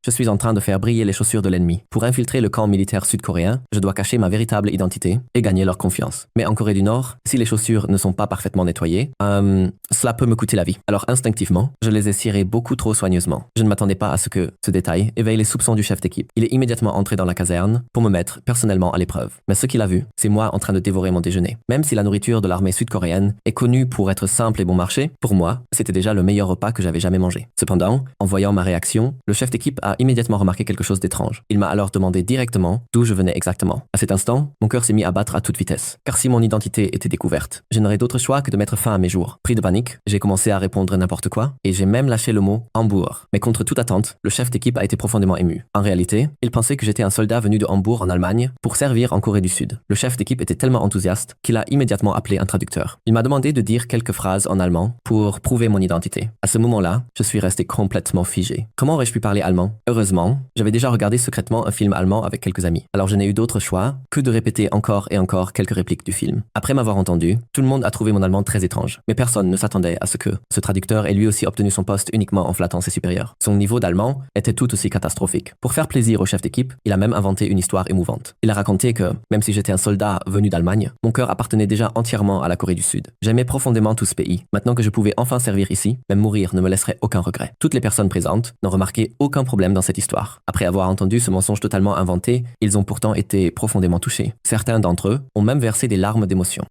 Je suis en train de faire briller les chaussures de l'ennemi. Pour infiltrer le camp militaire sud-coréen, je dois cacher ma véritable identité et gagner leur confiance. Mais en Corée du Nord, si les chaussures ne sont pas parfaitement nettoyées, cela peut me coûter la vie. Alors instinctivement, je les ai cirées beaucoup trop soigneusement. Je ne m'attendais pas à ce que ce détail éveille les soupçons du chef d'équipe. Il est immédiatement entré dans la caserne pour me mettre personnellement à l'épreuve. Mais ce qu'il a vu, c'est moi en train de dévorer mon déjeuner. Même si la nourriture de l'armée sud-coréenne est connue pour être simple et bon marché, pour moi, c'était déjà le meilleur repas que j'avais jamais mangé. Cependant, en voyant ma réaction, le chef d'équipe a immédiatement remarqué quelque chose d'étrange. Il m'a alors demandé directement d'où je venais exactement. À cet instant, mon cœur s'est mis à battre à toute vitesse. Car si mon identité était découverte, je n'aurais d'autre choix que de mettre fin à mes jours. Pris de panique, j'ai commencé à répondre n'importe quoi et j'ai même lâché le mot Hambourg. Mais contre toute attente, le chef d'équipe a été profondément ému. En réalité, il pensait que j'étais un soldat venu de Hambourg en Allemagne pour servir en Corée du Sud. Le chef d'équipe était tellement enthousiaste qu'il a immédiatement appelé un traducteur. Il m'a demandé de dire quelques phrases en allemand pour prouver mon identité. À ce moment-là, je suis resté complètement figé. Comment aurais-je pu parler allemand? Heureusement, j'avais déjà regardé secrètement un film allemand avec quelques amis. Alors je n'ai eu d'autre choix que de répéter encore et encore quelques répliques du film. Après m'avoir entendu, tout le monde a trouvé mon allemand très étrange. Mais personne ne s'attendait à ce que ce traducteur ait lui aussi obtenu son poste uniquement en flattant ses supérieurs. Son niveau d'allemand était tout aussi catastrophique. Pour faire plaisir au chef d'équipe, il a même inventé une histoire émouvante. Il a raconté que, même si j'étais un soldat venu d'Allemagne, mon cœur appartenait déjà entièrement à la Corée du Sud. J'aimais profondément tout ce pays. Maintenant que je pouvais enfin servir ici, même mourir ne me laisserait aucun regret. Toutes les personnes présentes n'ont remarqué aucun problème dans cette histoire. Après avoir entendu ce mensonge totalement inventé, ils ont pourtant été profondément touchés. Certains d'entre eux ont même versé des larmes d'émotion.